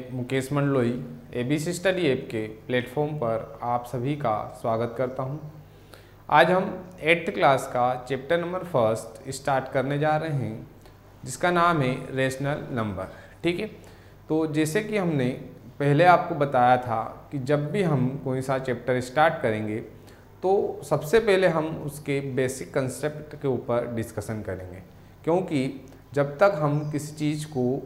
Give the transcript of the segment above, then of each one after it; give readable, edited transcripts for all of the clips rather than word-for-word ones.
मैं Mukesh Mandloi ABC study app के platform पर आप सभी का स्वागत करता हूं। आज हम 8th क्लास का चैप्टर नंबर फर्स्ट स्टार्ट करने जा रहे हैं, जिसका नाम है रेशनल नंबर। ठीक है, तो जैसे कि हमने पहले आपको बताया था कि जब भी हम कोई सा चैप्टर स्टार्ट करेंगे तो सबसे पहले हम उसके बेसिक कंसेप्ट के ऊपर डिस्कशन करेंगे, क्योंकि जब तक हम किसी चीज़ को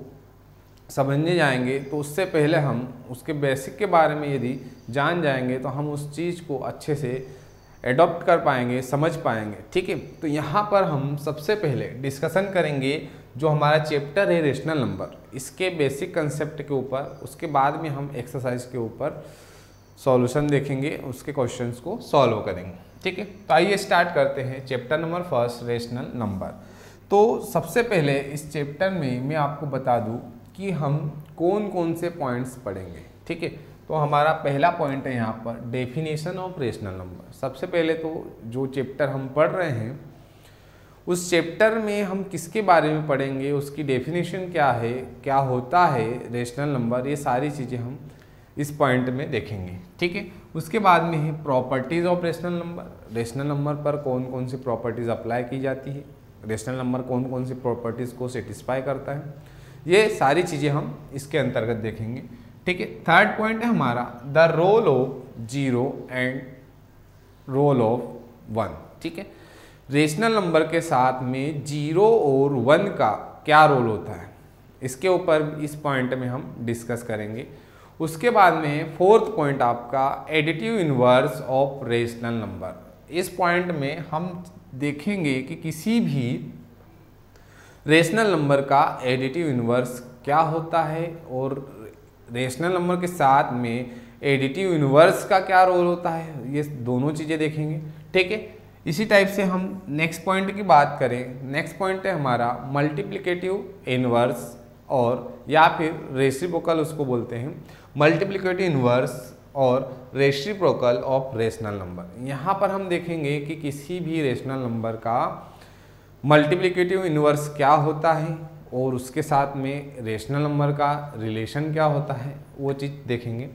समझने जाएंगे तो उससे पहले हम उसके बेसिक के बारे में यदि जान जाएंगे तो हम उस चीज़ को अच्छे से एडॉप्ट कर पाएंगे, समझ पाएंगे। ठीक है, तो यहाँ पर हम सबसे पहले डिस्कशन करेंगे जो हमारा चैप्टर है रेशनल नंबर, इसके बेसिक कंसेप्ट के ऊपर। उसके बाद में हम एक्सरसाइज के ऊपर सॉल्यूशन देखेंगे, उसके क्वेश्चंस को सॉल्व करेंगे। ठीक है, तो आइए स्टार्ट करते हैं chapter number first rational number. तो सबसे पहले इस चैप्टर में मैं आपको बता दूं कि हम कौन कौन से पॉइंट्स पढ़ेंगे। ठीक है, तो हमारा पहला पॉइंट है यहाँ पर डेफिनेशन ऑफ रेशनल नंबर। सबसे पहले तो जो चैप्टर हम पढ़ रहे हैं उस चैप्टर में हम किसके बारे में पढ़ेंगे, उसकी डेफिनेशन क्या है, क्या होता है रेशनल नंबर, ये सारी चीज़ें हम इस पॉइंट में देखेंगे। ठीक है, उसके बाद में है properties of rational number. Rational number पर कौन कौन सी प्रॉपर्टीज़ अप्लाई की जाती है, रेशनल नंबर कौन कौन सी प्रॉपर्टीज़ को सेटिस्फाई करता है, ये सारी चीज़ें हम इसके अंतर्गत देखेंगे। ठीक है, थर्ड पॉइंट है हमारा the role of zero and role of one. ठीक है, रेशनल नंबर के साथ में जीरो और वन का क्या रोल होता है, इसके ऊपर इस पॉइंट में हम डिस्कस करेंगे। उसके बाद में फोर्थ पॉइंट आपका additive inverse of rational number. इस पॉइंट में हम देखेंगे कि किसी भी रेशनल नंबर का एडिटिव इनवर्स क्या होता है और रेशनल नंबर के साथ में एडिटिव इनवर्स का क्या रोल होता है, ये दोनों चीज़ें देखेंगे। ठीक है, इसी टाइप से हम नेक्स्ट पॉइंट की बात करें। नेक्स्ट पॉइंट है हमारा मल्टीप्लिकेटिव इनवर्स, और या फिर रेसिप्रोकल उसको बोलते हैं, मल्टीप्लिकेटिव इनवर्स और रेसिप्रोकल ऑफ रेशनल नंबर। यहाँ पर हम देखेंगे कि किसी भी रेशनल नंबर का मल्टीप्लिकेटिव इनवर्स क्या होता है और उसके साथ में रेशनल नंबर का रिलेशन क्या होता है, वो चीज़ देखेंगे।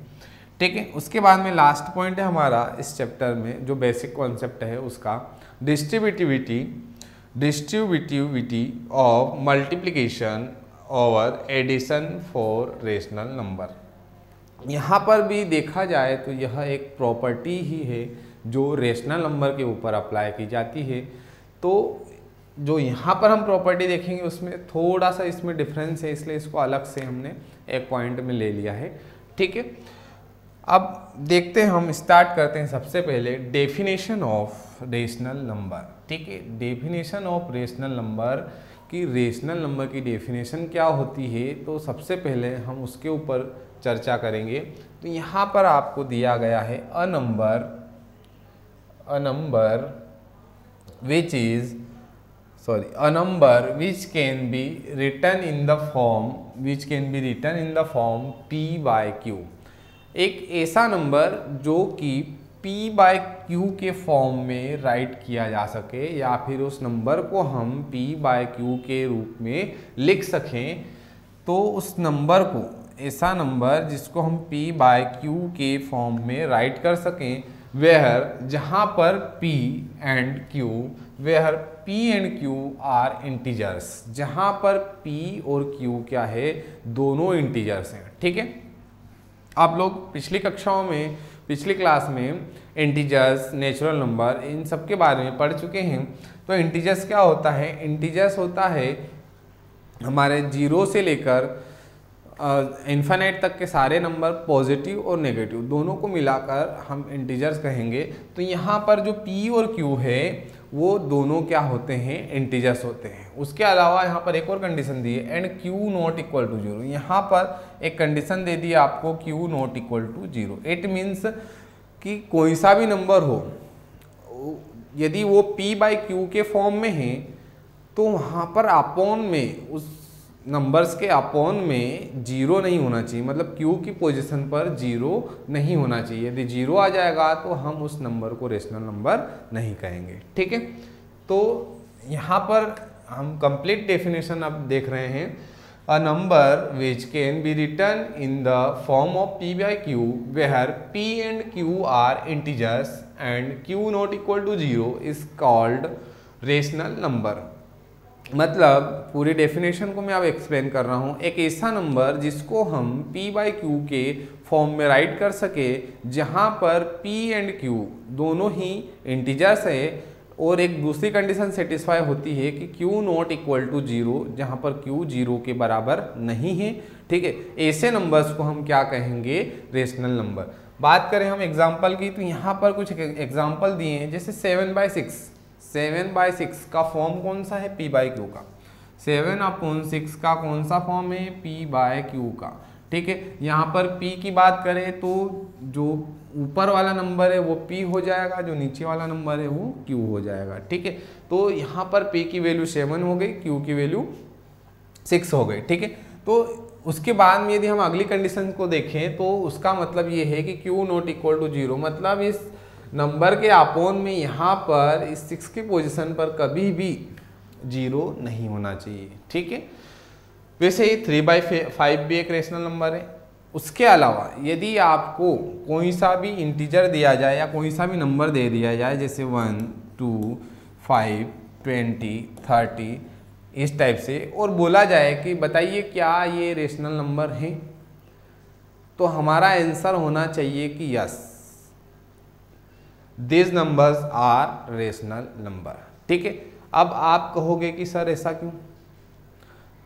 ठीक है, उसके बाद में लास्ट पॉइंट है हमारा इस चैप्टर में जो बेसिक कॉन्सेप्ट है उसका distributivity of multiplication over addition for rational number. यहाँ पर भी देखा जाए तो यह एक प्रॉपर्टी ही है जो रेशनल नंबर के ऊपर अप्लाई की जाती है। तो जो यहाँ पर हम प्रॉपर्टी देखेंगे उसमें थोड़ा सा इसमें डिफरेंस है, इसलिए इसको अलग से हमने एक पॉइंट में ले लिया है। ठीक है, अब देखते हैं, हम स्टार्ट करते हैं सबसे पहले डेफिनेशन ऑफ रेशनल नंबर। ठीक है, डेफिनेशन ऑफ रेशनल नंबर की रेशनल नंबर की डेफिनेशन क्या होती है, तो सबसे पहले हम उसके ऊपर चर्चा करेंगे। तो यहाँ पर आपको दिया गया है अ number which can be written in the form p by q। एक ऐसा नंबर जो कि p by q के फॉर्म में राइट किया जा सके, या फिर उस नंबर को हम p by q के रूप में लिख सकें। तो उस नंबर को, ऐसा नंबर जिसको हम p by q के फॉर्म में राइट कर सकें, जहाँ पर p and q are integers, जहाँ पर p और q क्या है, दोनों इंटीजर्स हैं। ठीक है, आप लोग पिछली क्लास में इंटीजर्स, नेचुरल नंबर, इन सब के बारे में पढ़ चुके हैं। तो इंटीजर्स क्या होता है, इंटीजर्स होता है हमारे जीरो से लेकर इन्फिनिट तक के सारे नंबर, पॉजिटिव और नेगेटिव दोनों को मिलाकर हम इंटीजर्स कहेंगे। तो यहाँ पर जो p और q है वो दोनों क्या होते हैं, इंटीजर्स होते हैं। उसके अलावा यहाँ पर एक और कंडीशन दी है, and q not equal to zero. यहाँ पर एक कंडीशन दे दी आपको q not equal to zero. It means कि कोई सा भी नंबर हो, यदि वो p बाई q के फॉर्म में है तो वहाँ पर अपॉन में, उस नंबर्स के अपॉन में जीरो नहीं होना चाहिए, मतलब q की पोजीशन पर जीरो नहीं होना चाहिए। यदि जीरो आ जाएगा तो हम उस नंबर को रेशनल नंबर नहीं कहेंगे। ठीक है, तो यहाँ पर हम कंप्लीट डेफिनेशन अब देख रहे हैं a number which can be written in the form of p by q where p and q are integers and q not equal to 0 is called rational number। मतलब पूरी डेफिनेशन को मैं अब explain कर रहा हूँ। एक ऐसा नंबर जिसको हम p बाई क्यू के फॉर्म में राइट कर सके जहाँ पर p एंड q दोनों ही इंटीजर्स है और एक दूसरी कंडीशन सेटिस्फाई होती है कि q नॉट इक्वल टू 0 जहाँ पर q 0 के बराबर नहीं है। ठीक है, ऐसे नंबर्स को हम क्या कहेंगे? Rational number. बात करें हम एग्जांपल की तो यहाँ पर कुछ एग्जांपल दिए हैं, जैसे 7/6 का फॉर्म कौन सा है? p बाई क्यू का। 7/6 का कौन सा फॉर्म है? p बाय क्यू का। ठीक है, यहाँ पर p की बात करें तो जो ऊपर वाला नंबर है वो p हो जाएगा, जो नीचे वाला नंबर है वो q हो जाएगा। ठीक है, तो यहाँ पर p की वैल्यू 7 हो गई, q की वैल्यू 6 हो गई। ठीक है, तो उसके बाद में यदि हम अगली कंडीशन को देखें तो उसका मतलब ये है कि q नॉट इक्वल टू 0, मतलब इस नंबर के अपोन में यहाँ पर इस 6 की पोजीशन पर कभी भी 0 नहीं होना चाहिए। ठीक है, वैसे ही 3/5 भी एक रेशनल नंबर है। उसके अलावा यदि आपको कोई सा भी इंटीजर दिया जाए या कोई सा भी नंबर दे दिया जाए, जैसे 1, 2, 5, 20, 30 इस टाइप से, और बोला जाए कि बताइए क्या ये रेशनल नंबर है, तो हमारा आंसर होना चाहिए कि yes, this numbers are rational number. ठीक है, अब आप कहोगे कि सर ऐसा क्यों?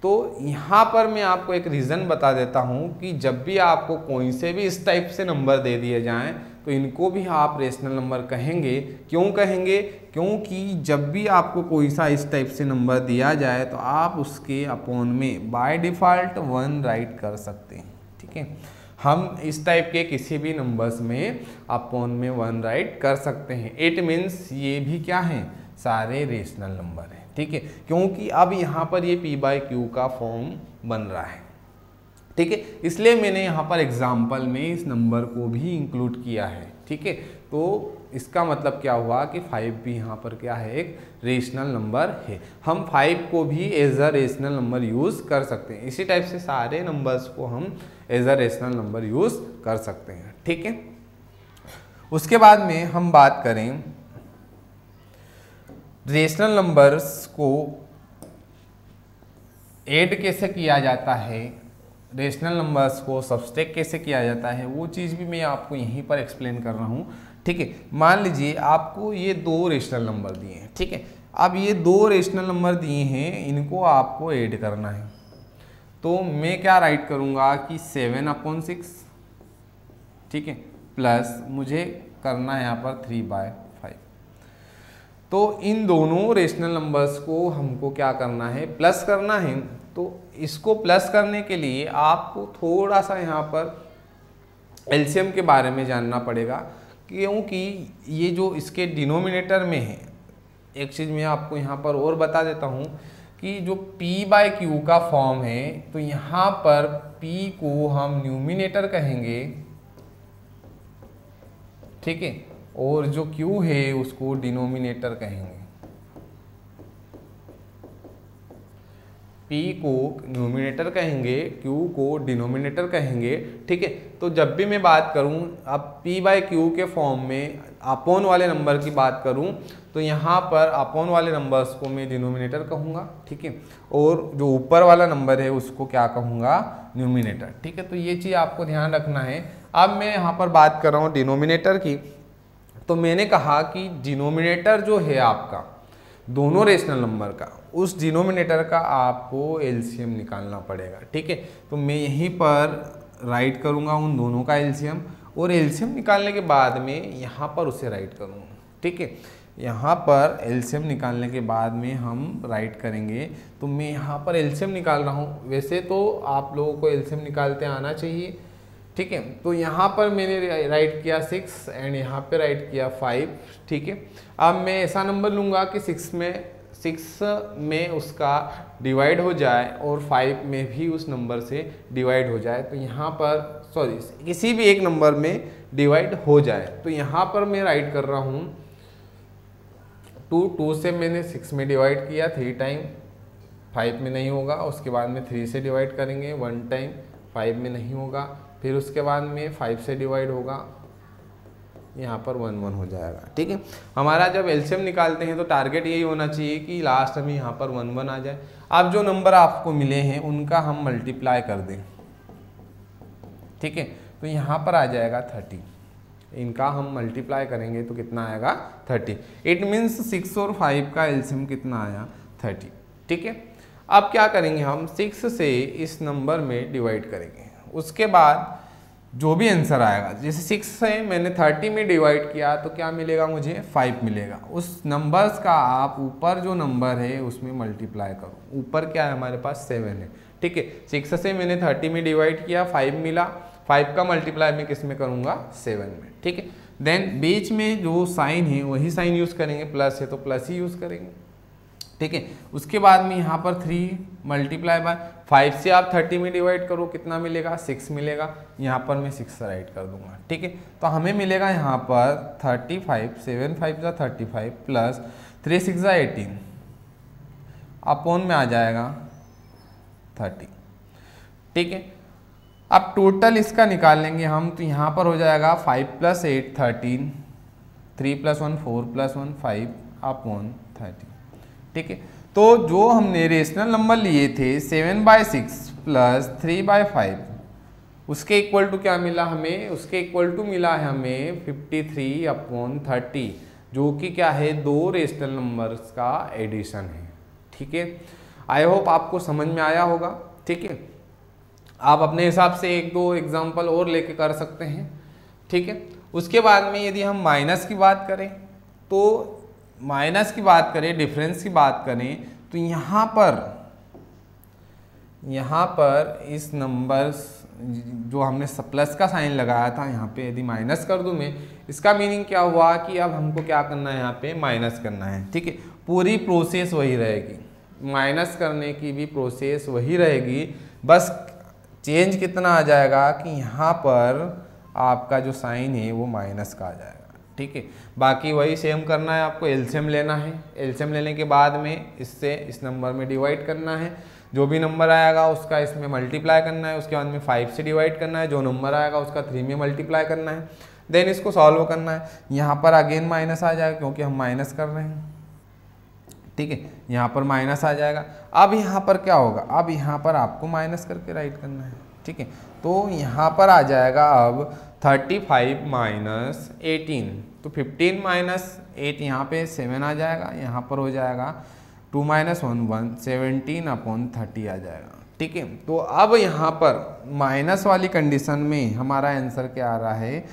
तो यहाँ पर मैं आपको एक रीज़न बता देता हूँ कि जब भी आपको कोई से भी इस टाइप से नंबर दे दिए जाएं तो इनको भी आप रेशनल नंबर कहेंगे। क्यों कहेंगे? क्योंकि जब भी आपको कोई सा इस टाइप से नंबर दिया जाए तो आप उसके अपोन में बाय डिफ़ॉल्ट 1 राइट कर सकते हैं। ठीक है, हम इस टाइप के किसी भी नंबर्स में अपोन में 1 राइट कर सकते हैं। इट मीन्स ये भी क्या है? सारे रेशनल नंबर हैं। ठीक है, क्योंकि अब यहाँ पर ये p बाई क्यू का फॉर्म बन रहा है। ठीक है, इसलिए मैंने यहाँ पर एग्जाम्पल में इस नंबर को भी इंक्लूड किया है। ठीक है, तो इसका मतलब क्या हुआ कि 5 भी यहाँ पर क्या है? एक रेशनल नंबर है। हम 5 को भी as a rational number use कर सकते हैं। इसी टाइप से सारे नंबर्स को हम as a rational number use कर सकते हैं। ठीक है, उसके बाद में हम बात करें रेशनल नंबर्स को ऐड कैसे किया जाता है, रेशनल नंबर्स को सब्सट्रैक्ट कैसे किया जाता है, वो चीज़ भी मैं आपको यहीं पर एक्सप्लेन कर रहा हूँ। ठीक है, मान लीजिए आपको ये 2 रेशनल नंबर दिए हैं। ठीक है, अब ये 2 रेशनल नंबर दिए हैं, इनको आपको ऐड करना है। तो मैं क्या राइट करूँगा कि 7/6, ठीक है, प्लस मुझे करना है यहाँ पर 3/5। तो इन दोनों रेशनल नंबर्स को हमको क्या करना है? प्लस करना है। तो इसको प्लस करने के लिए आपको थोड़ा सा यहाँ पर एलसीएम के बारे में जानना पड़ेगा, क्योंकि ये जो इसके डिनोमिनेटर में है, एक चीज़ मैं आपको यहाँ पर और बता देता हूँ कि जो p बाई क्यू का फॉर्म है, तो यहाँ पर p को हम न्यूमिनेटर कहेंगे। ठीक है, और जो q है उसको डिनोमिनेटर कहेंगे। p को न्यूमिनेटर कहेंगे, q को डिनोमिनेटर कहेंगे। ठीक है, तो जब भी मैं बात करूं, अब p बाई क्यू के फॉर्म में अपोन वाले नंबर की बात करूं, तो यहाँ पर अपोन वाले नंबर्स को मैं डिनोमिनेटर कहूँगा। ठीक है, और जो ऊपर वाला नंबर है उसको क्या कहूँगा? न्यूमिनेटर। ठीक है, तो ये चीज़ आपको ध्यान रखना है। अब मैं यहाँ पर बात कर रहा हूँ डिनोमिनेटर की, तो मैंने कहा कि डिनोमिनेटर जो है आपका दोनों रेशनल नंबर का, उस डिनोमिनेटर का आपको एलसीएम निकालना पड़ेगा। ठीक है, तो मैं यहीं पर राइट करूँगा उन दोनों का एलसीएम, और एलसीएम निकालने के बाद में यहाँ पर उसे राइट करूँगा। ठीक है, यहाँ पर एलसीएम निकालने के बाद में हम राइट करेंगे। तो मैं यहाँ पर एलसीएम निकाल रहा हूँ, वैसे तो आप लोगों को एलसीएम निकालते आना चाहिए। ठीक है, तो यहाँ पर मैंने राइट किया 6 एंड यहाँ पे राइट किया 5। ठीक है, अब मैं ऐसा नंबर लूँगा कि 6 में उसका डिवाइड हो जाए और 5 में भी उस नंबर से डिवाइड हो जाए। तो यहाँ पर किसी भी एक नंबर में डिवाइड हो जाए। तो यहाँ पर मैं राइट कर रहा हूँ 2 से मैंने 6 में डिवाइड किया 3 टाइम, 5 में नहीं होगा, उसके बाद में 3 से डिवाइड करेंगे 1 टाइम, 5 में नहीं होगा, फिर उसके बाद में 5 से डिवाइड होगा, यहाँ पर 1 1 हो जाएगा। ठीक है, हमारा जब एलसीएम निकालते हैं तो टारगेट यही होना चाहिए कि लास्ट में यहाँ पर 1 1 आ जाए। अब जो नंबर आपको मिले हैं उनका हम मल्टीप्लाई कर दें। ठीक है, तो यहाँ पर आ जाएगा 30, इनका हम मल्टीप्लाई करेंगे तो कितना आएगा 30। इट मीन्स 6 और 5 का एलसीएम कितना आया 30। ठीक है, अब क्या करेंगे हम 6 से इस नंबर में डिवाइड करेंगे, उसके बाद जो भी आंसर आएगा, जैसे 6 से मैंने 30 में डिवाइड किया तो क्या मिलेगा मुझे 5 मिलेगा। उस नंबर्स का आप ऊपर जो नंबर है उसमें मल्टीप्लाई करो। ऊपर क्या है हमारे पास 7 है। ठीक है, 6 से मैंने 30 में डिवाइड किया, 5 मिला, 5 का मल्टीप्लाई मैं किस में करूँगा 7 में। ठीक है, देन बीच में जो साइन है वही साइन यूज़ करेंगे, प्लस है तो प्लस ही यूज़ करेंगे। ठीक है, उसके बाद में यहाँ पर 3 मल्टीप्लाई बाय 5 से आप 30 में डिवाइड करो, कितना मिलेगा 6 मिलेगा, यहाँ पर मैं 6 राइट कर दूंगा। ठीक है, तो हमें मिलेगा यहाँ पर 35, 7 5 जा 35 प्लस 3 6 जा 18 अपॉन में आ जाएगा 30। ठीक है, अब टोटल इसका निकाल लेंगे हम, तो यहाँ पर हो जाएगा 5 + 8 13, 3 + 1 4 + 1 5 अपॉन 30। ठीक है, तो जो हमने रेशनल नंबर लिए थे 7/6 प्लस 3/5 उसके इक्वल टू क्या मिला हमें, उसके इक्वल टू मिला है हमें 53/30, जो कि क्या है 2 रेशनल नंबर्स का एडिशन है। ठीक है, आई होप आपको समझ में आया होगा। ठीक है, आप अपने हिसाब से 1-2 एग्जाम्पल और लेके कर सकते हैं। ठीक है, उसके बाद में यदि हम माइनस की बात करें तो माइनस की बात करें, डिफरेंस की बात करें तो यहाँ पर इस नंबर जो हमने प्लस का साइन लगाया था यहाँ पे यदि माइनस कर दूँ मैं, इसका मीनिंग क्या हुआ कि अब हमको क्या करना है यहाँ पे माइनस करना है। ठीक है, पूरी प्रोसेस वही रहेगी, माइनस करने की भी प्रोसेस वही रहेगी, बस चेंज कितना आ जाएगा कि यहाँ पर आपका जो साइन है वो माइनस का आ जाएगा। ठीक है, बाकी वही सेम करना है, आपको एलसीएम लेना है, एलसीएम लेने के बाद में इससे इस नंबर में डिवाइड करना है, जो भी नंबर आएगा उसका इसमें मल्टीप्लाई करना है, उसके बाद में 5 से डिवाइड करना है, जो नंबर आएगा उसका 3 में मल्टीप्लाई करना है, देन इसको सॉल्व करना है। यहाँ पर अगेन माइनस आ जाएगा क्योंकि हम माइनस कर रहे हैं। ठीक है, यहाँ पर माइनस आ जाएगा। अब यहाँ पर क्या होगा, अब यहाँ पर आपको माइनस करके राइट करना है। ठीक है, तो यहाँ पर आ जाएगा अब 35 माइनस 18, तो 15 माइनस 8 यहाँ पे 7 आ जाएगा, यहाँ पर हो जाएगा 2 - 1 1 17/30 आ जाएगा। ठीक है, तो अब यहाँ पर माइनस वाली कंडीशन में हमारा आंसर क्या आ रहा है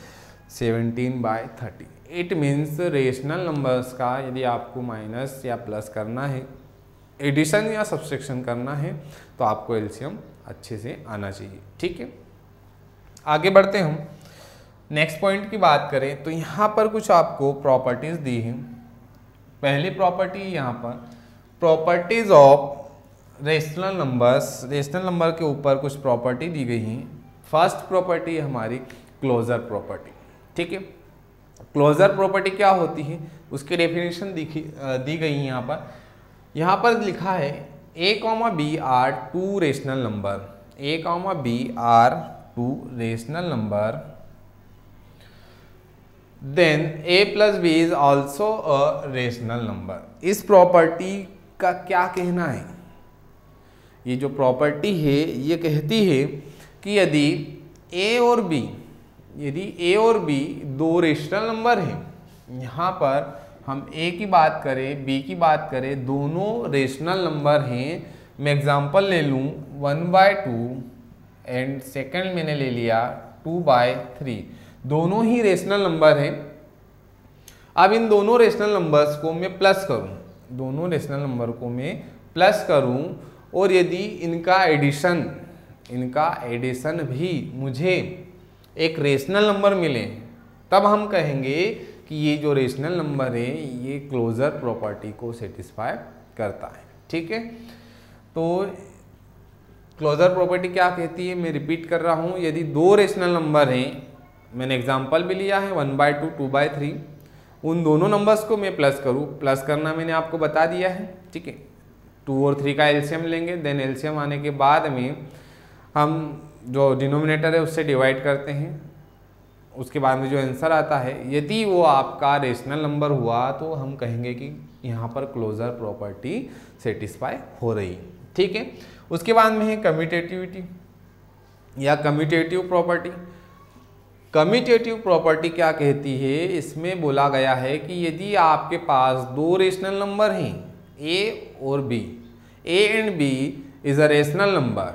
17/30। इट मीन्स रेशनल नंबर्स का यदि आपको माइनस या प्लस करना है, एडिशन या सब्सट्रैक्शन करना है, तो आपको एलसीएम अच्छे से आना चाहिए। ठीक है, आगे बढ़ते हम नेक्स्ट पॉइंट की बात करें तो यहाँ पर कुछ आपको प्रॉपर्टीज़ दी हैं। पहली प्रॉपर्टी यहाँ पर properties of rational numbers, rational number के ऊपर कुछ प्रॉपर्टी दी गई हैं। फर्स्ट प्रॉपर्टी हमारी क्लोजर प्रॉपर्टी। ठीक है, क्लोजर प्रॉपर्टी क्या होती है उसकी डेफिनेशन दी गई है। यहाँ पर लिखा है A, B are 2 rational number, A, B are 2 rational number, then A + B is also a rational number. इस प्रॉपर्टी का क्या कहना है, ये जो प्रॉपर्टी है ये कहती है कि यदि A और B 2 रेशनल नंबर हैं, यहाँ पर हम A की बात करें B की बात करें, दोनों रेशनल नंबर हैं। मैं एग्जांपल ले लूँ 1/2 एंड सेकंड मैंने ले लिया 2/3, दोनों ही रेशनल नंबर हैं। अब इन दोनों रेशनल नंबर्स को मैं प्लस करूं, दोनों रेशनल नंबर को मैं प्लस करूं और यदि इनका एडिशन भी मुझे एक रेशनल नंबर मिले, तब हम कहेंगे कि ये जो रेशनल नंबर है ये क्लोजर प्रॉपर्टी को सेटिस्फाई करता है। ठीक है, तो क्लोजर प्रॉपर्टी क्या कहती है, मैं रिपीट कर रहा हूँ, यदि 2 रेशनल नंबर हैं, मैंने एग्जांपल भी लिया है 1/2 2/3, उन दोनों नंबर्स को मैं प्लस करूँ, प्लस करना मैंने आपको बता दिया है। ठीक है, 2 और 3 का एलसीएम लेंगे, देन एलसीएम आने के बाद में हम जो डिनोमिनेटर है उससे डिवाइड करते हैं, उसके बाद में जो आंसर आता है यदि वो आपका रेशनल नंबर हुआ तो हम कहेंगे कि यहाँ पर क्लोजर प्रॉपर्टी सेटिस्फाई हो रही है। ठीक है, उसके बाद में है कम्यूटेटिविटी या कम्यूटेटिव प्रॉपर्टी। कम्यूटेटिव प्रॉपर्टी क्या कहती है, इसमें बोला गया है कि यदि आपके पास दो रेशनल नंबर हैं ए और B, A and B is a rational number,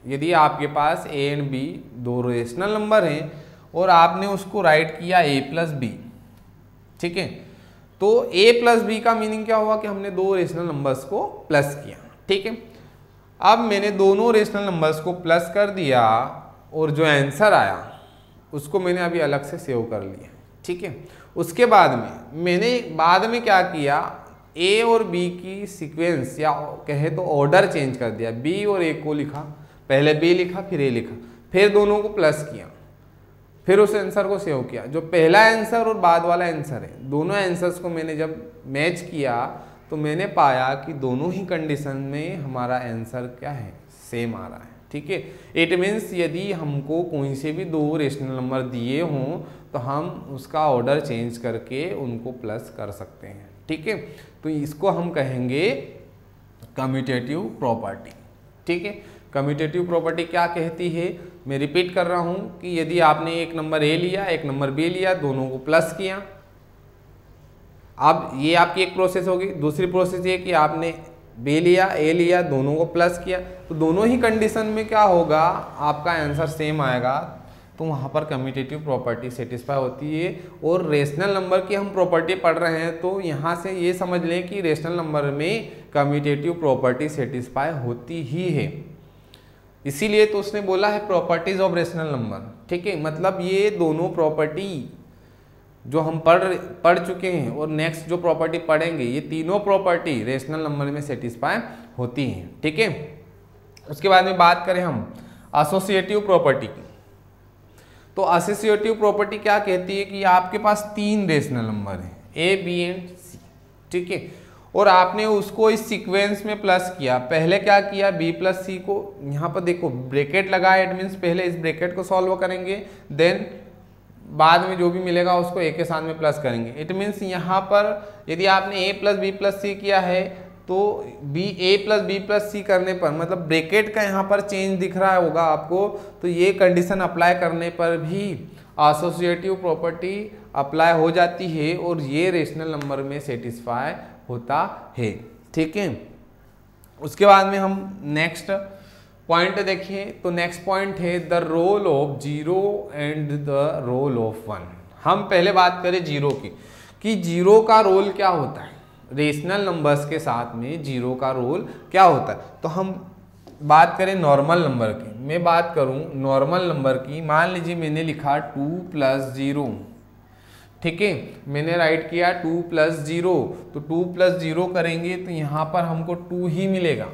यदि आपके पास ए एंड बी दो रेशनल नंबर हैं और आपने उसको राइट किया a प्लस बी, ठीक है, तो a प्लस बी का मीनिंग क्या हुआ कि हमने दो रेशनल नंबर्स को प्लस किया। ठीक है, अब मैंने दोनों रेशनल नंबर्स को प्लस कर दिया और जो आंसर आया उसको मैंने अभी अलग से सेव कर लिया। ठीक है, उसके बाद में मैंने बाद में क्या किया, a और b की सीक्वेंस या कहे तो ऑर्डर चेंज कर दिया, b और a को लिखा, पहले b लिखा फिर a लिखा, फिर दोनों को प्लस किया, फिर उस आंसर को सेव किया। जो पहला आंसर और बाद वाला आंसर है, दोनों आंसर्स को मैंने जब मैच किया तो मैंने पाया कि दोनों ही कंडीशन में हमारा आंसर क्या है, सेम आ रहा है। ठीक है, इट मीन्स यदि हमको कोई से भी दो रेशनल नंबर दिए हों तो हम उसका ऑर्डर चेंज करके उनको प्लस कर सकते हैं। ठीक है, तो इसको हम कहेंगे कम्यूटेटिव प्रॉपर्टी। ठीक है, कम्यूटेटिव प्रॉपर्टी क्या कहती है, मैं रिपीट कर रहा हूं कि यदि आपने एक नंबर ए लिया एक नंबर बी लिया, दोनों को प्लस किया, अब ये आपकी एक प्रोसेस होगी। दूसरी प्रोसेस ये कि आपने बी लिया ए लिया, दोनों को प्लस किया, तो दोनों ही कंडीशन में क्या होगा, आपका आंसर सेम आएगा, तो वहाँ पर कम्यूटेटिव प्रॉपर्टी सेटिस्फाई होती है। और रेशनल नंबर की हम प्रॉपर्टी पढ़ रहे हैं तो यहाँ से ये समझ लें कि रेशनल नंबर में कम्यूटेटिव प्रॉपर्टी सेटिस्फाई होती ही है, इसीलिए तो उसने बोला है प्रॉपर्टीज ऑफ रेशनल नंबर। ठीक है, मतलब ये दोनों प्रॉपर्टी जो हम पढ़ चुके हैं और नेक्स्ट जो प्रॉपर्टी पढ़ेंगे, ये तीनों प्रॉपर्टी रेशनल नंबर में सेटिस्फाई होती हैं। ठीक है, उसके बाद में बात करें हम एसोसिएटिव प्रॉपर्टी की, तो एसोसिएटिव प्रॉपर्टी क्या कहती है कि आपके पास तीन रेशनल नंबर हैं ए बी एंड सी। ठीक है, और आपने उसको इस सीक्वेंस में प्लस किया, पहले क्या किया, b प्लस सी को, यहाँ पर देखो ब्रैकेट लगाया, इट मीन्स पहले इस ब्रैकेट को सॉल्व करेंगे, देन बाद में जो भी मिलेगा उसको a के साथ में प्लस करेंगे। इट मीन्स यहाँ पर यदि आपने a प्लस बी प्लस सी किया है तो a प्लस बी प्लस सी करने पर, मतलब ब्रैकेट का यहाँ पर चेंज दिख रहा होगा आपको, तो ये कंडीशन अप्लाई करने पर भी एसोसिएटिव प्रॉपर्टी अप्लाई हो जाती है और ये रेशनल नंबर में सेटिस्फाई होता है। ठीक है, उसके बाद में हम नेक्स्ट पॉइंट देखें तो नेक्स्ट पॉइंट है the role of zero and the role of one. हम पहले बात करें जीरो की कि जीरो का रोल क्या होता है, रेशनल नंबर्स के साथ में जीरो का रोल क्या होता है। तो हम बात करें नॉर्मल नंबर की, मैं बात करूं नॉर्मल नंबर की, मान लीजिए मैंने लिखा 2 प्लस 0। ठीक है, मैंने राइट किया 2 प्लस 0, तो 2 प्लस 0 करेंगे तो यहाँ पर हमको 2 ही मिलेगा।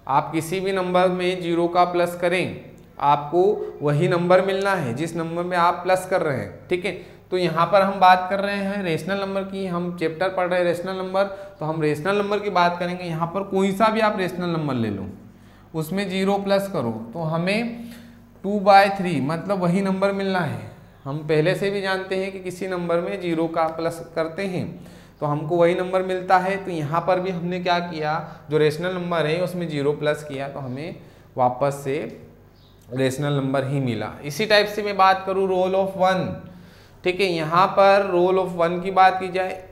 आप किसी भी नंबर में 0 का प्लस करें आपको वही नंबर मिलना है जिस नंबर में आप प्लस कर रहे हैं। ठीक है, तो यहाँ पर हम बात कर रहे हैं रेशनल नंबर की, हम चैप्टर पढ़ रहे हैं रेशनल नंबर, तो हम रेशनल नंबर की बात करेंगे। यहाँ पर कोई सा भी आप रेशनल नंबर ले लो, उसमें 0 प्लस करो तो हमें 2/3 मतलब वही नंबर मिलना है। हम पहले से भी जानते हैं कि किसी नंबर में 0 का प्लस करते हैं तो हमको वही नंबर मिलता है। तो यहाँ पर भी हमने क्या किया, जो रेशनल नंबर है उसमें 0 प्लस किया तो हमें वापस से रेशनल नंबर ही मिला। इसी टाइप से मैं बात करूँ रोल ऑफ वन। ठीक है, यहाँ पर रोल ऑफ वन की बात की जाए,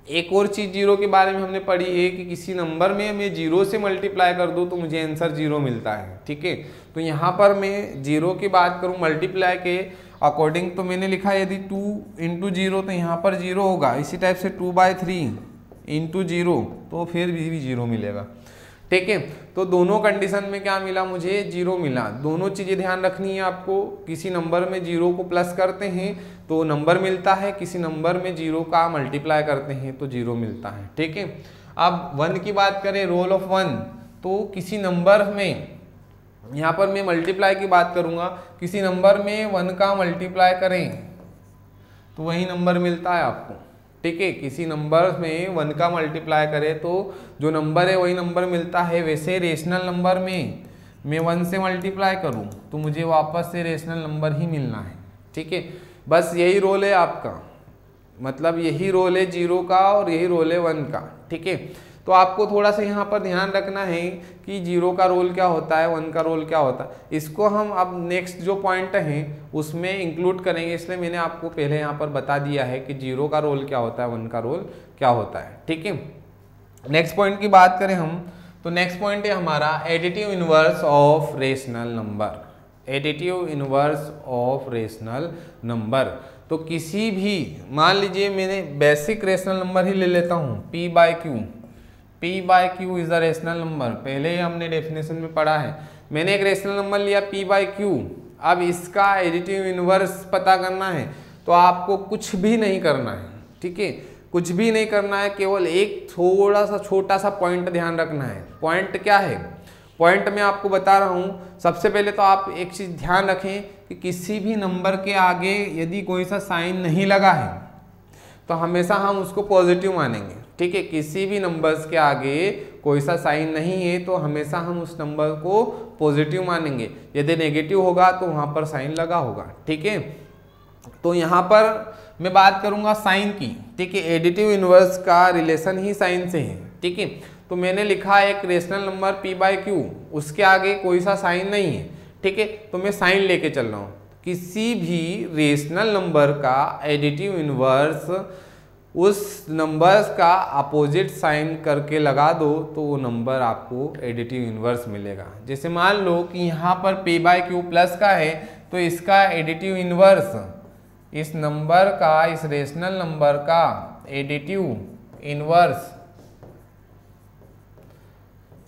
एक और चीज़ जीरो के बारे में हमने पढ़ी है कि किसी नंबर में मैं 0 से मल्टीप्लाई कर दूँ तो मुझे आंसर 0 मिलता है। ठीक है, तो यहाँ पर मैं 0 की बात करूँ मल्टीप्लाई के अकॉर्डिंग, तो मैंने लिखा यदि 2 इंटू 0 तो यहाँ पर 0 होगा। इसी टाइप से 2/3 इंटू 0 तो फिर भी 0 मिलेगा। ठीक है, तो दोनों कंडीशन में क्या मिला, मुझे 0 मिला। दोनों चीज़ें ध्यान रखनी है आपको, किसी नंबर में 0 को प्लस करते हैं तो नंबर मिलता है, किसी नंबर में 0 का मल्टीप्लाई करते हैं तो 0 मिलता है। ठीक है, अब 1 की बात करें रोल ऑफ 1, तो किसी नंबर में, यहाँ पर मैं मल्टीप्लाई की बात करूँगा, किसी नंबर में 1 का मल्टीप्लाई करें तो वही नंबर मिलता है आपको। ठीक है, किसी नंबर में 1 का मल्टीप्लाई करे तो जो नंबर है वही नंबर मिलता है। वैसे रेशनल नंबर में मैं 1 से मल्टीप्लाई करूं तो मुझे वापस से रेशनल नंबर ही मिलना है। ठीक है, बस यही रोल है आपका, मतलब यही रोल है 0 का और यही रोल है 1 का। ठीक है, तो आपको थोड़ा सा यहाँ पर ध्यान रखना है कि 0 का रोल क्या होता है, 1 का रोल क्या होता है। इसको हम अब नेक्स्ट जो पॉइंट है उसमें इंक्लूड करेंगे, इसलिए मैंने आपको पहले यहाँ पर बता दिया है कि 0 का रोल क्या होता है, 1 का रोल क्या होता है। ठीक है, नेक्स्ट पॉइंट की बात करें हम तो नेक्स्ट पॉइंट है हमारा additive inverse of rational number. Additive inverse of rational number, तो किसी भी, मान लीजिए मैंने बेसिक रेशनल नंबर ही ले लेता हूँ, P by Q। P by Q is a rational number, पहले ही हमने डेफिनेशन में पढ़ा है। मैंने एक रेशनल नंबर लिया P बाय Q, अब इसका एडिटिव इनवर्स पता करना है तो आपको कुछ भी नहीं करना है। ठीक है, कुछ भी नहीं करना है, केवल एक थोड़ा सा छोटा सा पॉइंट ध्यान रखना है। पॉइंट क्या है, पॉइंट मैं आपको बता रहा हूँ। सबसे पहले तो आप एक चीज़ ध्यान रखें कि किसी भी नंबर के आगे यदि कोई सा साइन नहीं लगा है तो हमेशा हम उसको पॉजिटिव मानेंगे। ठीक है, किसी भी नंबर्स के आगे कोई सा साइन नहीं है तो हमेशा हम उस नंबर को पॉजिटिव मानेंगे। यदि नेगेटिव होगा तो वहाँ पर साइन लगा होगा। ठीक है, तो यहाँ पर मैं बात करूँगा साइन की। ठीक है, एडिटिव इनवर्स का रिलेशन ही साइन से है। ठीक है, तो मैंने लिखा एक rational number P by Q, उसके आगे कोई सा साइन नहीं है। ठीक है, तो मैं साइन लेके चल रहा हूँ। किसी भी रेशनल नंबर का एडिटिव इनवर्स उस नंबर्स का अपोजिट साइन करके लगा दो तो वो नंबर आपको एडिटिव इनवर्स मिलेगा। जैसे मान लो कि यहाँ पर P बाय Q प्लस का है तो इसका एडिटिव इनवर्स, इस नंबर का, इस रेशनल नंबर का एडिटिव इनवर्स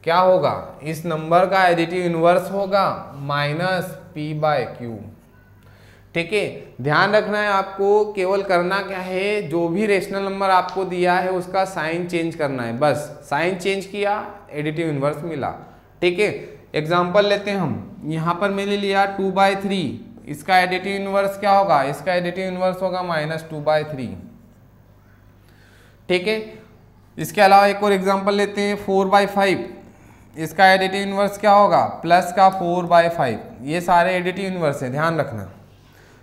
क्या होगा, इस नंबर का एडिटिव इनवर्स होगा माइनस P बाय Q। ठीक है, ध्यान रखना है आपको, केवल करना क्या है, जो भी रेशनल नंबर आपको दिया है उसका साइन चेंज करना है, बस साइन चेंज किया एडिटिव इनवर्स मिला। ठीक है, एग्जांपल लेते हैं हम। यहाँ पर मैंने लिया 2 बाय 3, इसका एडिटिव इनवर्स क्या होगा, इसका एडिटिव इनवर्स होगा माइनस 2 बाय 3। ठीक है, इसके अलावा एक और एग्जांपल लेते हैं 4 बाय 5, इसका एडिटिव इनवर्स क्या होगा, प्लस का 4 बाय 5। ये सारे एडिटिव इनवर्स है, ध्यान रखना।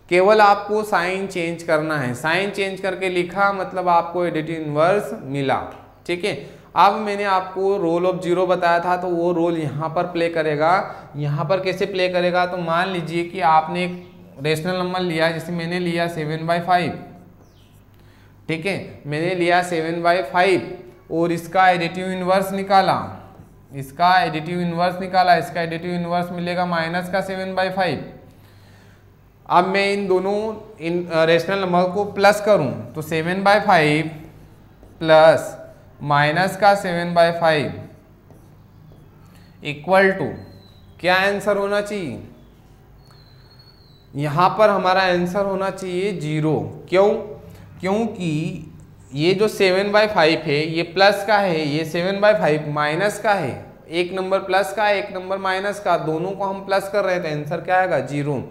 केवल आपको साइन चेंज करना है, साइन चेंज करके लिखा मतलब आपको एडिटिव इनवर्स मिला। ठीक है, अब मैंने आपको रोल ऑफ 0 बताया था तो वो रोल यहाँ पर प्ले करेगा। यहाँ पर कैसे प्ले करेगा, तो मान लीजिए कि आपने एक रेशनल नंबर लिया, जैसे मैंने लिया 7 बाय 5। ठीक है, मैंने लिया 7 बाय 5 और इसका एडिटिव इनवर्स निकाला, इसका एडिटिव इनवर्स निकाला, इसका एडिटिव इनवर्स मिलेगा माइनस का 7 बाय 5। अब मैं इन दोनों रेशनल नंबर को प्लस करूं तो 7 बाय 5 प्लस माइनस का 7 बाय 5 इक्वल टू क्या आंसर होना चाहिए, यहाँ पर हमारा आंसर होना चाहिए 0। क्यों, क्योंकि ये जो 7 बाय 5 है ये प्लस का है, ये 7 बाय 5 माइनस का है। एक नंबर प्लस का एक नंबर माइनस का, दोनों को हम प्लस कर रहे थे, आंसर क्या आएगा 0।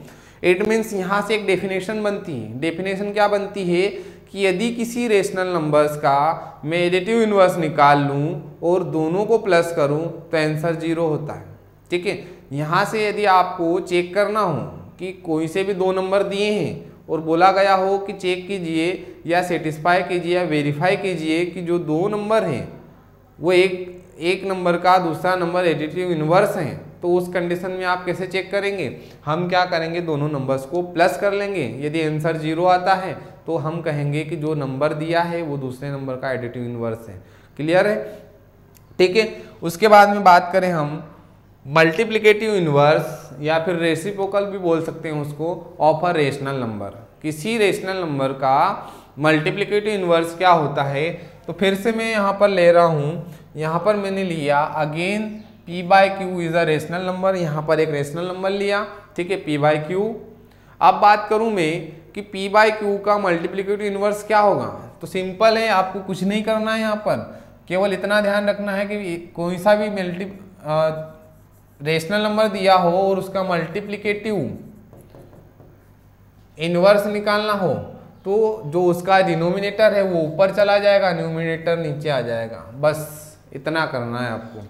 इट मीन्स यहाँ से एक डेफिनेशन बनती है। डेफिनेशन क्या बनती है कि यदि किसी रेशनल नंबर्स का मैं एडिटिव इनवर्स निकाल लूँ और दोनों को प्लस करूँ तो आंसर 0 होता है। ठीक है, यहाँ से यदि आपको चेक करना हो कि कोई से भी 2 नंबर दिए हैं और बोला गया हो कि चेक कीजिए या सेटिस्फाई कीजिए या वेरीफाई कीजिए कि जो 2 नंबर हैं वो एक नंबर का दूसरा नंबर एडिटिव इनवर्स हैं, तो उस कंडीशन में आप कैसे चेक करेंगे, हम क्या करेंगे, दोनों नंबर्स को प्लस कर लेंगे। यदि आंसर 0 आता है तो हम कहेंगे कि जो नंबर दिया है वो दूसरे नंबर का एडिटिव इनवर्स है। क्लियर है? ठीक है, उसके बाद में बात करें हम मल्टीप्लिकेटिव इनवर्स या फिर रेसिप्रोकल भी बोल सकते हैं उसको, ऑफ अ रेशनल नंबर। किसी रेशनल नंबर का मल्टीप्लिकेटिव इनवर्स क्या होता है, तो फिर से मैं यहाँ पर ले रहा हूँ, यहाँ पर मैंने लिया again P by Q is a rational number, यहाँ पर एक रेशनल नंबर लिया। ठीक है, P बाय Q। अब बात करूँ मैं कि P बाय Q का मल्टीप्लिकेटिव इनवर्स क्या होगा, तो सिंपल है, आपको कुछ नहीं करना है, यहाँ पर केवल इतना ध्यान रखना है कि कोई सा भी रेशनल नंबर दिया हो और उसका मल्टीप्लिकेटिव इनवर्स निकालना हो तो जो उसका डिनोमिनेटर है वो ऊपर चला जाएगा, न्यूमिनेटर नीचे आ जाएगा। बस इतना करना है आपको,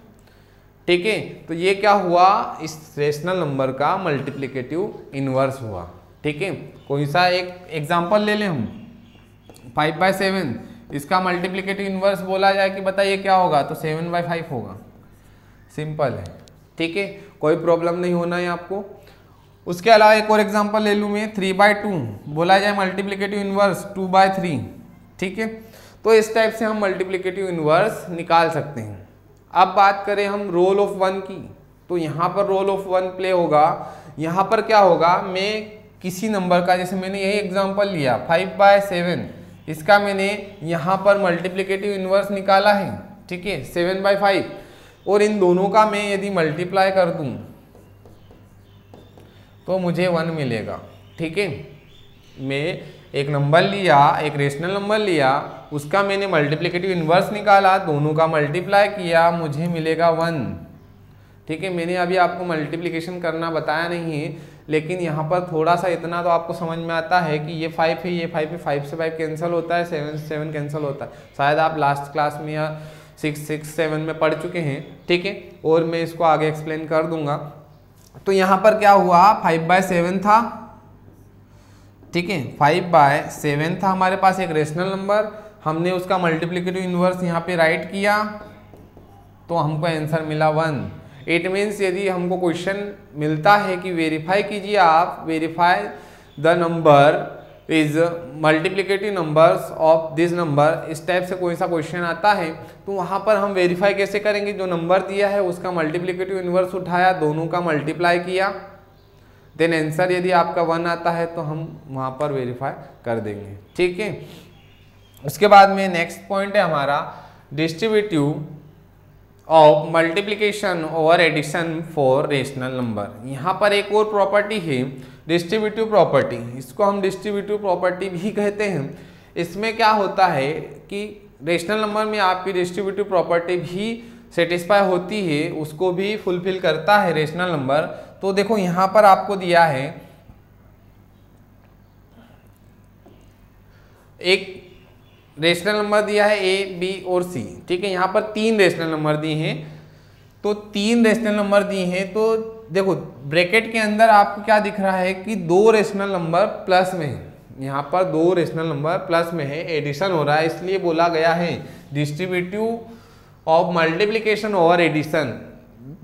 ठीक है। तो ये क्या हुआ, इस रेशनल नंबर का मल्टीप्लिकेटिव इनवर्स हुआ, ठीक है। कोई सा एक एग्जांपल ले लें हम, 5/7, इसका मल्टीप्लिकेटिव इनवर्स बोला जाए कि बताइए क्या होगा, तो 7/5 होगा, सिंपल है, ठीक है, कोई प्रॉब्लम नहीं होना है आपको। उसके अलावा एक और एग्जांपल ले लूँ मैं, 3/2 बोला जाए मल्टीप्लिकेटिव इनवर्स 2/3, ठीक है। तो इस टाइप से हम मल्टीप्लिकेटिव इनवर्स निकाल सकते हैं। अब बात करें हम रोल ऑफ 1 की, तो यहाँ पर रोल ऑफ 1 प्ले होगा। यहाँ पर क्या होगा, मैं किसी नंबर का, जैसे मैंने यही एग्जांपल लिया 5/7, इसका मैंने यहाँ पर मल्टीप्लिकेटिव इनवर्स निकाला है, ठीक है, 7/5, और इन दोनों का मैं यदि मल्टीप्लाई कर दूँ तो मुझे 1 मिलेगा, ठीक है। मैं एक नंबर लिया, एक रेशनल नंबर लिया, उसका मैंने मल्टीप्लिकेटिव इनवर्स निकाला, दोनों का मल्टीप्लाई किया, मुझे मिलेगा 1, ठीक है। मैंने अभी आपको मल्टीप्लिकेशन करना बताया नहीं है, लेकिन यहाँ पर थोड़ा सा इतना तो आपको समझ में आता है कि ये 5 है, ये 5 है, 5 से 5 कैंसिल होता है, 7 से 7 कैंसिल होता है। शायद आप लास्ट क्लास में या 6, 7 में पढ़ चुके हैं, ठीक है, और मैं इसको आगे एक्सप्लेन कर दूंगा। तो यहाँ पर क्या हुआ, 5/7 था, ठीक है, 5/7 था हमारे पास एक रेशनल नंबर, हमने उसका मल्टीप्लिकेटिव इनवर्स यहाँ पे राइट किया तो हमको आंसर मिला 1। इट मीन्स यदि हमको क्वेश्चन मिलता है कि वेरीफाई कीजिए आप, verify the number is multiplicative numbers of this number, इस टाइप से कोई सा क्वेश्चन आता है, तो वहाँ पर हम वेरीफाई कैसे करेंगे, जो नंबर दिया है उसका मल्टीप्लिकेटिव इनवर्स उठाया, दोनों का मल्टीप्लाई किया, देन आंसर यदि आपका 1 आता है तो हम वहाँ पर वेरीफाई कर देंगे, ठीक है। उसके बाद में नेक्स्ट पॉइंट है हमारा distributive of multiplication over addition for rational number. यहाँ पर एक और प्रॉपर्टी है डिस्ट्रीब्यूटिव प्रॉपर्टी, इसको हम डिस्ट्रीब्यूटिव प्रॉपर्टी भी कहते हैं। इसमें क्या होता है कि रेशनल नंबर में आपकी डिस्ट्रीब्यूटिव प्रॉपर्टी भी सेटिस्फाई होती है, उसको भी फुलफिल करता है रेशनल नंबर। तो देखो यहाँ पर आपको दिया है एक रेशनल नंबर दिया है A, B और C, ठीक है। यहाँ पर 3 रेशनल नंबर दिए हैं, तो 3 रेशनल नंबर दिए हैं, तो देखो ब्रैकेट के अंदर आपको क्या दिख रहा है कि 2 रेशनल नंबर प्लस में है, यहाँ पर 2 रेशनल नंबर प्लस में है, एडिशन हो रहा है, इसलिए बोला गया है distributive of multiplication over addition.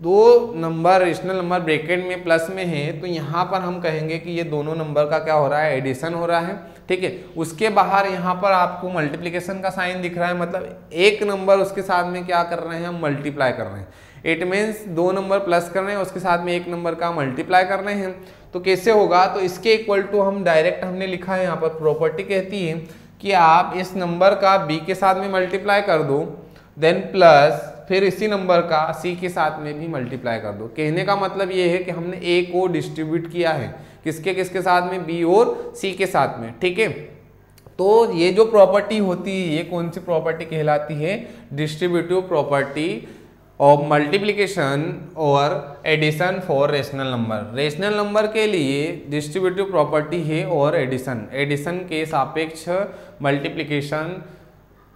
2 number rational number bracket में प्लस में है, तो यहाँ पर हम कहेंगे कि ये दोनों नंबर का क्या हो रहा है, एडिशन हो रहा है, ठीक है। उसके बाहर यहाँ पर आपको मल्टीप्लिकेशन का साइन दिख रहा है, मतलब एक नंबर उसके साथ में क्या कर रहे हैं, हम मल्टीप्लाई कर रहे हैं। इट मीन्स 2 नंबर प्लस कर रहे हैं, उसके साथ में एक नंबर का मल्टीप्लाई कर रहे हैं। तो कैसे होगा, तो इसके इक्वल टू हम डायरेक्ट हमने लिखा है यहाँ पर, प्रॉपर्टी कहती है कि आप इस नंबर का B के साथ में मल्टीप्लाई कर दो, देन प्लस फिर इसी नंबर का C के साथ में भी मल्टीप्लाई कर दो। कहने का मतलब ये है कि हमने A को डिस्ट्रीब्यूट किया है, किसके किसके साथ में, B और C के साथ में, ठीक है। तो ये जो प्रॉपर्टी होती है, ये कौन सी प्रॉपर्टी कहलाती है, डिस्ट्रीब्यूटिव प्रॉपर्टी ऑफ मल्टीप्लिकेशन और addition for rational number. Rational number के लिए डिस्ट्रीब्यूटिव प्रॉपर्टी है और एडिशन के सापेक्ष मल्टीप्लिकेशन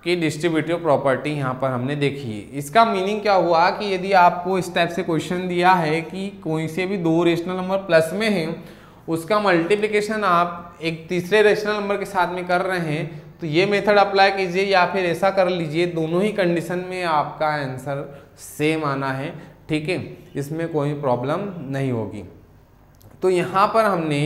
की डिस्ट्रीब्यूटिव प्रॉपर्टी यहाँ पर हमने देखी है। इसका मीनिंग क्या हुआ कि यदि आपको इस टाइप से क्वेश्चन दिया है कि कोई से भी 2 रेशनल नंबर प्लस में है, उसका मल्टीप्लिकेशन आप एक तीसरे रेशनल नंबर के साथ में कर रहे हैं, तो ये मेथड अप्लाई कीजिए या फिर ऐसा कर लीजिए, दोनों ही कंडीशन में आपका आंसर सेम आना है, ठीक है, इसमें कोई प्रॉब्लम नहीं होगी। तो यहाँ पर हमने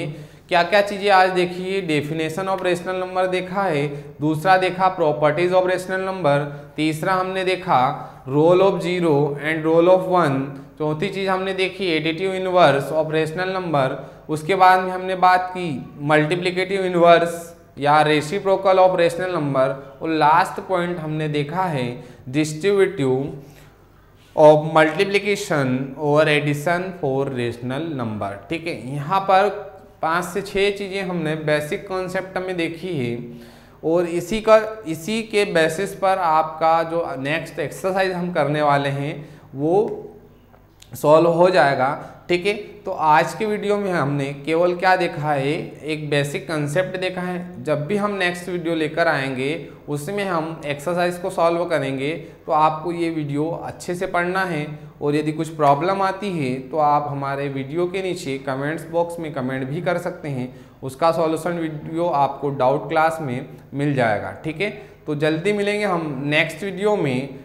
क्या क्या चीज़ें आज देखी है, डेफिनेशन ऑफ रेशनल नंबर देखा है, दूसरा देखा प्रॉपर्टीज ऑफ रेशनल नंबर, तीसरा हमने देखा role of 0 and role of 1, चौथी चीज़ हमने देखी additive inverse of rational number, उसके बाद में हमने बात की मल्टीप्लिकेटिव इनवर्स या रेसिप्रोकल ऑफ रेशनल नंबर, और लास्ट पॉइंट हमने देखा है डिस्ट्रीब्यूटिव ऑफ मल्टीप्लिकेशन और एडिशन फॉर रेशनल नंबर, ठीक है। यहाँ पर 5 से 6 चीज़ें हमने बेसिक कॉन्सेप्ट में देखी है, और इसी के बेसिस पर आपका जो नेक्स्ट एक्सरसाइज हम करने वाले हैं वो सॉल्व हो जाएगा, ठीक है। तो तो आज के वीडियो में हमने केवल क्या देखा है, एक बेसिक कंसेप्ट देखा है। जब भी हम नेक्स्ट वीडियो लेकर आएंगे उसमें हम एक्सरसाइज को सॉल्व करेंगे, तो आपको ये वीडियो अच्छे से पढ़ना है। और यदि कुछ प्रॉब्लम आती है तो आप हमारे वीडियो के नीचे कमेंट्स बॉक्स में कमेंट भी कर सकते हैं, उसका सॉल्यूशन वीडियो आपको डाउट क्लास में मिल जाएगा। ठीक है, तो जल्दी मिलेंगे हम नेक्स्ट वीडियो में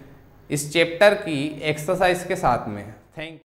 इस चैप्टर की एक्सरसाइज के साथ में। थैंक